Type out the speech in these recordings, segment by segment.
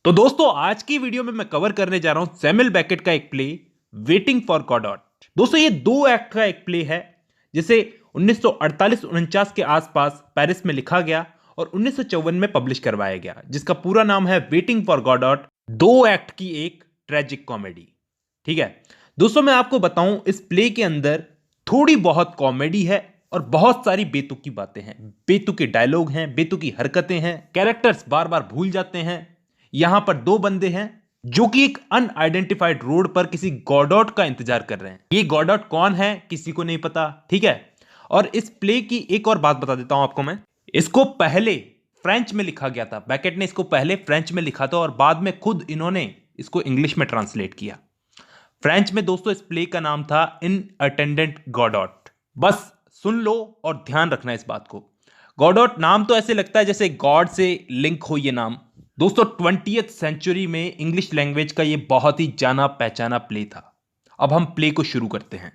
तो दोस्तों आज की वीडियो में मैं कवर करने जा रहा हूं सैमुअल बेकेट का एक प्ले वेटिंग फॉर गॉडॉट। दोस्तों ये दो एक्ट का एक प्ले है जिसे 1948-49 के आसपास पेरिस में लिखा गया और 1954 में पब्लिश करवाया गया, जिसका पूरा नाम है वेटिंग फॉर गॉडॉट, दो एक्ट की एक ट्रेजिक कॉमेडी। ठीक है दोस्तों, मैं आपको बताऊं इस प्ले के अंदर थोड़ी बहुत कॉमेडी है और बहुत सारी बेतुकी बातें हैं, बेतुके डायलॉग हैं, बेतुकी हरकतें हैं, कैरेक्टर्स बार बार भूल जाते हैं। यहां पर दो बंदे हैं जो कि एक अनआइडेंटिफाइड रोड पर किसी गॉडॉट का इंतजार कर रहे हैं। ये गॉडॉट कौन है किसी को नहीं पता। ठीक है, और इस प्ले की एक और बात बता देता हूं आपको मैं, इसको पहले फ्रेंच में लिखा गया था। बेकेट ने इसको पहले फ्रेंच में लिखा था और बाद में खुद इन्होंने इसको इंग्लिश में ट्रांसलेट किया। फ्रेंच में दोस्तों इस प्ले का नाम था इन अटेंडेंट गॉडॉट। बस सुन लो और ध्यान रखना इस बात को। गॉडॉट नाम तो ऐसे लगता है जैसे गॉड से लिंक हो ये नाम। दोस्तों 20th सेंचुरी में इंग्लिश लैंग्वेज का ये बहुत ही जाना पहचाना प्ले था। अब हम प्ले को शुरू करते हैं।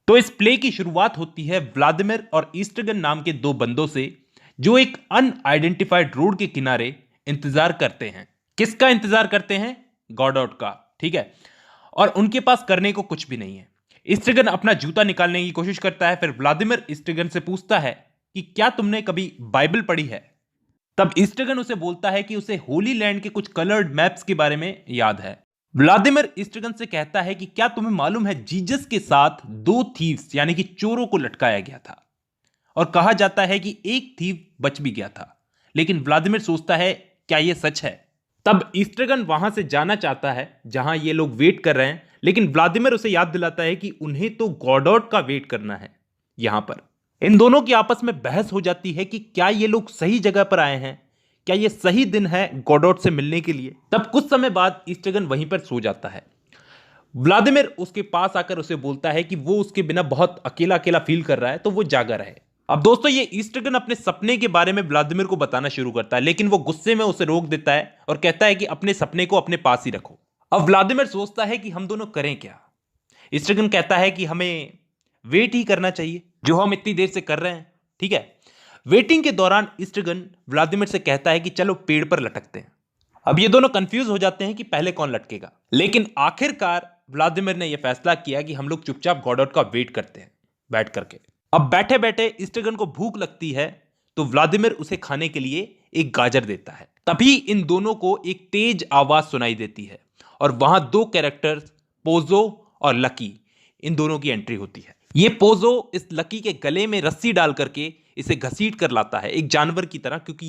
तो इस प्ले की शुरुआत होती है व्लादिमीर और ईस्ट्रिगन नाम के दो बंदों से, जो एक अनआइडेंटिफाइड रोड के किनारे इंतजार करते हैं। किसका इंतजार करते हैं? गॉडॉट का। ठीक है, और उनके पास करने को कुछ भी नहीं है। ईस्ट्रिगन अपना जूता निकालने की कोशिश करता है। फिर व्लादिमीर ईस्ट्रिगन से पूछता है कि क्या तुमने कभी बाइबल पढ़ी है? तब ईस्ट्रिगन उसे बोलता है कि उसे होली लैंड के कुछ कलर्ड मैप्स के बारे में याद है। व्लादिमीर ईस्ट्रिगन से कहता है कि क्या तुम्हें मालूम है जीसस के साथ दो थीव्स यानी कि चोरों को लटकाया गया था और कहा जाता है कि एक थीव बच भी गया था। लेकिन व्लादिमीर सोचता है क्या यह सच है? तब ईस्ट्रिगन वहां से जाना चाहता है जहां ये लोग वेट कर रहे हैं, लेकिन व्लादिमीर उसे याद दिलाता है कि उन्हें तो गॉडॉट का वेट करना है। यहां पर इन दोनों की आपस में बहस हो जाती है कि क्या ये लोग सही जगह पर आए हैं, क्या ये सही दिन है गॉडॉट से मिलने के लिए। तब कुछ समय बाद ईस्ट्रिगन वहीं पर सो जाता है। व्लादिमीर उसके पास आकर उसे बोलता है कि वो उसके बिना बहुत अकेला अकेला फील कर रहा है, तो वो जागा रहे। अब दोस्तों ये ईस्ट्रिगन अपने सपने के बारे में व्लादिमीर को बताना शुरू करता है, लेकिन वो गुस्से में उसे रोक देता है और कहता है कि अपने सपने को अपने पास ही रखो। अब व्लादिमीर सोचता है कि हम दोनों करें क्या। ईस्ट्रिगन कहता है कि हमें वेट ही करना चाहिए जो हम इतनी देर से कर रहे हैं। ठीक है, वेटिंग के दौरान ईस्ट्रिगन व्लादिमीर से कहता है कि चलो पेड़ पर लटकते हैं। अब ये दोनों कंफ्यूज हो जाते हैं कि पहले कौन लटकेगा, लेकिन आखिरकार व्लादिमीर ने यह फैसला किया कि हम लोग चुपचाप गॉडॉट का वेट करते हैं बैठ करके। अब बैठे बैठे ईस्ट्रिगन को भूख लगती है तो व्लादिमीर उसे खाने के लिए एक गाजर देता है। तभी इन दोनों को एक तेज आवाज सुनाई देती है और वहां दो कैरेक्टर्स पोजो और लकी, इन दोनों की एंट्री होती है। ये पोजो इस लकी के गले में रस्सी डाल करके इसे घसीट कर लाता है एक जानवर की तरह, क्योंकि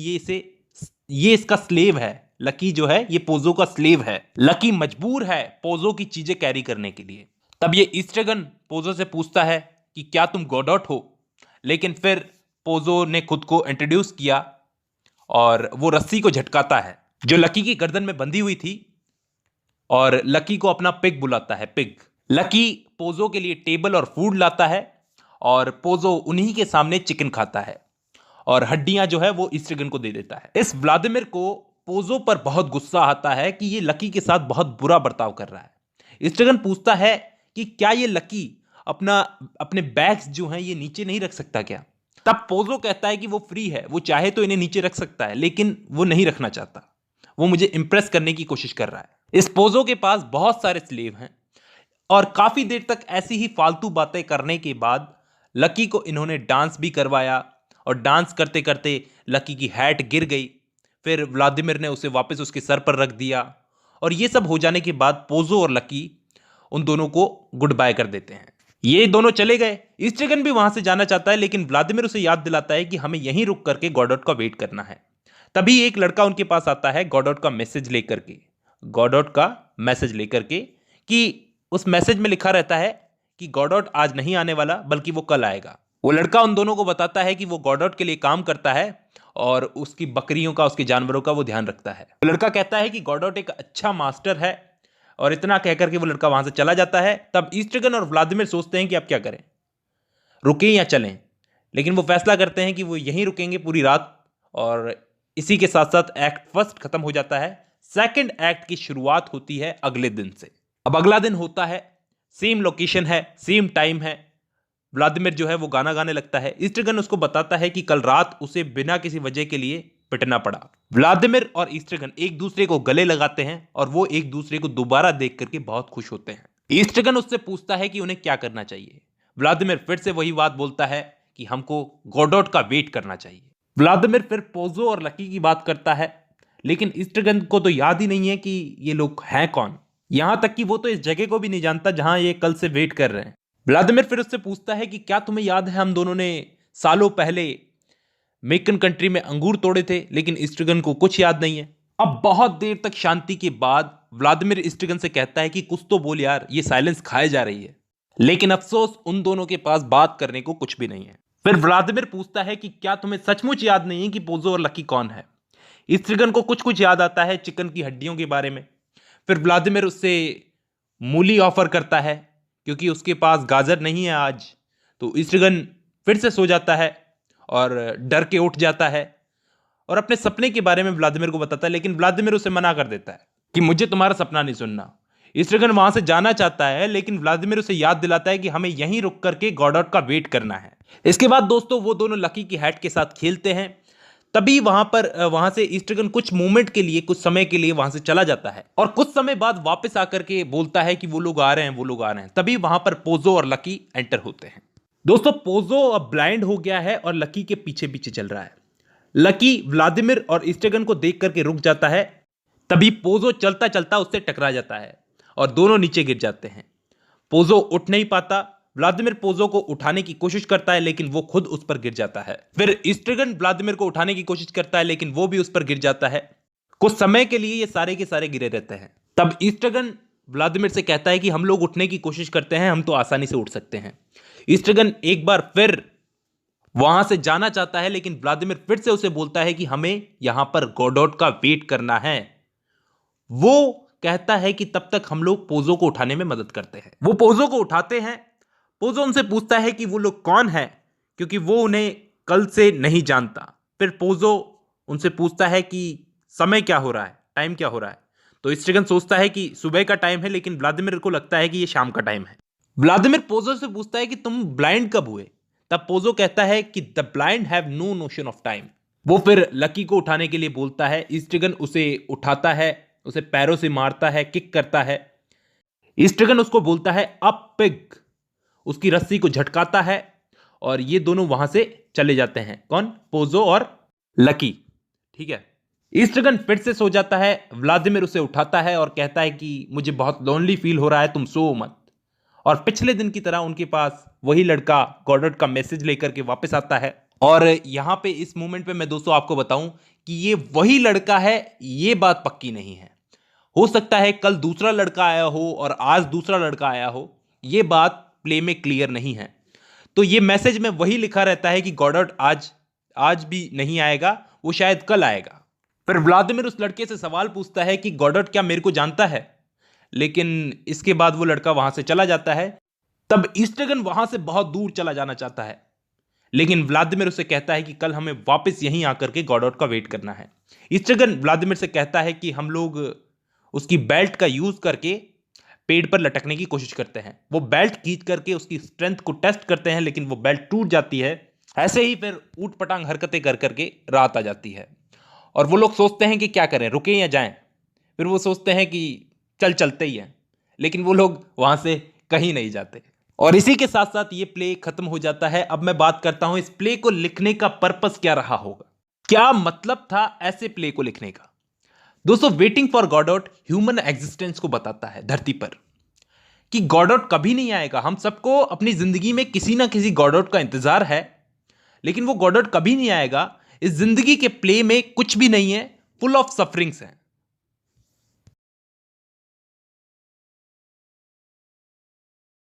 ये इसका स्लेव है। लकी जो है ये पोजो का स्लेव है। लकी मजबूर है पोजो की चीजें कैरी करने के लिए। तब ये ईस्ट्रिगन पोजो से पूछता है कि क्या तुम गॉडॉट हो, लेकिन फिर पोजो ने खुद को इंट्रोड्यूस किया और वो रस्सी को झटकाता है जो लकी की गर्दन में बंधी हुई थी और लकी को अपना पिग बुलाता है। पिग लकी पोजो के लिए टेबल और फूड लाता है और पोजो उन्हीं के सामने चिकन खाता है और हड्डियां जो है वो ईस्ट्रिगन को दे देता है। इस व्लादिमीर को पोजो पर बहुत गुस्सा आता है कि ये लकी के साथ बहुत बुरा बर्ताव कर रहा है। ईस्ट्रिगन पूछता है कि क्या ये लकी अपने बैग्स जो हैं ये नीचे नहीं रख सकता क्या? तब पोजो कहता है कि वो फ्री है, वो चाहे तो इन्हें नीचे रख सकता है, लेकिन वो नहीं रखना चाहता। वो मुझे इंप्रेस करने की कोशिश कर रहा है। इस पोजो के पास बहुत सारे स्लेव हैं और काफी देर तक ऐसी ही फालतू बातें करने के बाद लकी को इन्होंने डांस भी करवाया और डांस करते करते लकी की हैट गिर गई। फिर व्लादिमीर ने उसे वापस उसके सर पर रख दिया और ये सब हो जाने के बाद पोजो और लकी उन दोनों को गुड बाय कर देते हैं। ये दोनों चले गए। ईस्ट्रिगन भी वहां से जाना चाहता है, लेकिन व्लादिमीर उसे याद दिलाता है कि हमें यहीं रुक करके गॉडॉट का वेट करना है। तभी एक लड़का उनके पास आता है गॉडॉट का मैसेज लेकर के कि उस मैसेज में लिखा रहता है कि गॉडॉट आज नहीं आने वाला बल्कि वो कल आएगा। वो लड़का उन दोनों को बताता है कि वो गॉडॉट के लिए काम करता है और उसकी बकरियों का, उसके जानवरों का वो ध्यान रखता है। वो लड़का कहता है कि गॉडॉट एक अच्छा मास्टर है और इतना कहकर के वो लड़का वहां से चला जाता है। तब ईस्ट्रिगन और व्लादिमीर सोचते हैं कि अब क्या करें, रुकें या चलें, लेकिन वो फैसला करते हैं कि वो यहीं रुकेंगे पूरी रात। और इसी के साथ साथ एक्ट फर्स्ट खत्म हो जाता है। सेकंड एक्ट की शुरुआत होती है अगले दिन से। अब अगला दिन होता है, सेम लोकेशन है, सेम टाइम है, व्लादिमीर जो है वो गाना गाने लगता है। ईस्ट्रिगन उसको बताता है कि कल रात उसे बिना किसी वजह के लिए पिटना पड़ा। व्लादिमीर और ईस्ट्रिगन एक दूसरे को गले लगाते हैं और वो एक दूसरे को दोबारा देख करके बहुत खुश होते हैं। ईस्ट्रिगन उससे पूछता है कि उन्हें क्या करना चाहिए। व्लादिमीर फिर से वही बात बोलता है कि हमको गॉडॉट का वेट करना चाहिए। व्लादिमीर फिर पोजो और लकी की बात करता है, लेकिन ईस्ट्रिगन को तो याद ही नहीं है कि ये लोग हैं कौन। यहां तक कि वो तो इस जगह को भी नहीं जानता जहां ये कल से वेट कर रहे हैं। व्लादिमीर फिर उससे पूछता है कि क्या तुम्हें याद है हम दोनों ने सालों पहले मेकन कंट्री में अंगूर तोड़े थे, लेकिन ईस्ट्रिगन को कुछ याद नहीं है। अब बहुत देर तक शांति के बाद व्लादिमीर ईस्ट्रिगन से कहता है कि कुछ तो बोल यार, ये साइलेंस खाए जा रही है। लेकिन अफसोस उन दोनों के पास बात करने को कुछ भी नहीं है। फिर व्लादिमीर पूछता है कि क्या तुम्हें सचमुच याद नहीं है कि पोजो और लकी कौन है। ईस्ट्रिगन को कुछ कुछ याद आता है, चिकन की हड्डियों के बारे में। फिर व्लादिमीर उससे मूली ऑफर करता है क्योंकि उसके पास गाजर नहीं है आज। तो ईस्ट्रिगन फिर से सो जाता है और डर के उठ जाता है और अपने सपने के बारे में व्लादिमीर को बताता है, लेकिन व्लादिमीर उसे मना कर देता है कि मुझे तुम्हारा सपना नहीं सुनना। ईस्ट्रिगन वहां से जाना चाहता है, लेकिन व्लादिमीर उसे याद दिलाता है कि हमें यहीं रुक करके गॉडॉट का वेट करना है। इसके बाद दोस्तों वो दोनों लकी की हैट के साथ खेलते हैं। तभी वहां से ईस्ट्रिगन कुछ मोमेंट के लिए, कुछ समय के लिए वहां से चला जाता है और कुछ समय बाद वापस आकर के बोलता है कि वो लोग आ रहे हैं, वो लोग आ रहे हैं। तभी वहां पर पोजो और लकी एंटर होते हैं। दोस्तों पोजो अब ब्लाइंड हो गया है और लकी के पीछे पीछे चल रहा है। लकी व्लादिमीर और ईस्ट्रिगन को देख करके रुक जाता है। तभी पोजो चलता चलता उससे टकरा जाता है और दोनों नीचे गिर जाते हैं। पोजो उठ नहीं पाता। व्लादिमीर पोजो को उठाने की कोशिश करता है, लेकिन वो खुद उस पर गिर जाता है। फिर ईस्ट्रिगन व्लादिमीर को उठाने की कोशिश करता है, लेकिन वो भी उस पर गिर जाता है। कुछ समय के लिए ये सारे के सारे गिरे रहते हैं। तब ईस्ट्रिगन व्लादिमीर से कहता है कि हम लोग उठने की कोशिश करते हैं, हम तो आसानी से उठ सकते हैं। ईस्ट्रिगन एक बार फिर वहां से जाना चाहता है, लेकिन व्लादिमीर फिर से उसे बोलता है कि हमें यहां पर गॉडॉट का वेट करना है। वो कहता है कि तब तक हम लोग पोजो को उठाने में मदद करते हैं। वो पोजो को उठाते हैं। पोजो उनसे पूछता है कि वो लोग कौन है, क्योंकि वो उन्हें कल से नहीं जानता। फिर पोजो उनसे पूछता है कि समय क्या हो रहा है, टाइम क्या हो रहा है। तो ईस्ट्रिगन सोचता है कि सुबह का टाइम है, लेकिन व्लादिमीर को लगता है कि ये शाम का टाइम है। व्लादिमीर पोजो से पूछता है कि तुम ब्लाइंड कब हुए। तब पोजो कहता है कि the blind have no notion of time. वो फिर लकी को उठाने के लिए बोलता है। ईस्ट्रिगन उसे उठाता है, उसे पैरों से मारता है, किक करता है। ईस्ट्रिगन उसको बोलता है अप पिग, उसकी रस्सी को झटकाता है और ये दोनों वहां से चले जाते हैं। कौन? पोजो और लकी। ठीक है। ईस्ट्रिगन फिर से सो जाता है। व्लादिमीर उसे उठाता है और कहता है कि मुझे बहुत लोनली फील हो रहा है, तुम सो मत। और पिछले दिन की तरह उनके पास वही लड़का गॉडॉट का मैसेज लेकर के वापस आता है। और यहां पे इस मोमेंट पे मैं दोस्तों आपको बताऊं कि ये वही लड़का है, ये बात पक्की नहीं है। हो सकता है कल दूसरा लड़का आया हो और आज दूसरा लड़का आया हो, ये बात प्ले में क्लियर नहीं है। तो ये मैसेज में वही लिखा रहता है कि गॉडॉट आज भी नहीं आएगा, वो शायद कल आएगा। फिर व्लादिमीर उस लड़के से सवाल पूछता है कि गॉडॉट क्या मेरे को जानता है, लेकिन इसके बाद वो लड़का वहां से चला जाता है। तब ईस्ट्रिगन वहां से बहुत दूर चला जाना चाहता है, लेकिन व्लादिमीर उसे कहता है कि कल हमें वापस यहीं आकर के गॉडॉट का वेट करना है। ईस्ट्रिगन व्लादिमीर से कहता है कि हम लोग उसकी बेल्ट का यूज करके पेड़ पर लटकने की कोशिश करते हैं। वो बेल्ट खींच करके उसकी स्ट्रेंथ को टेस्ट करते हैं, लेकिन वो बेल्ट टूट जाती है। ऐसे ही फिर ऊट पटांग हरकतें कर करके रात आ जाती है और वो लोग सोचते हैं कि क्या करें, रुकें या जाएं। फिर वो सोचते हैं कि चलते ही हैं, लेकिन वो लोग वहां से कहीं नहीं जाते। और इसी के साथ साथ ये प्ले खत्म हो जाता है। अब मैं बात करता हूं इस प्ले को लिखने का पर्पस क्या रहा होगा, क्या मतलब था ऐसे प्ले को लिखने का। दोस्तों वेटिंग फॉर गॉडॉट ह्यूमन एग्जिस्टेंस को बताता है धरती पर, कि गॉडॉट कभी नहीं आएगा। हम सबको अपनी जिंदगी में किसी ना किसी गॉडॉट का इंतजार है, लेकिन वो गॉडॉट कभी नहीं आएगा। इस जिंदगी के प्ले में कुछ भी नहीं है, फुल ऑफ सफरिंग्स है।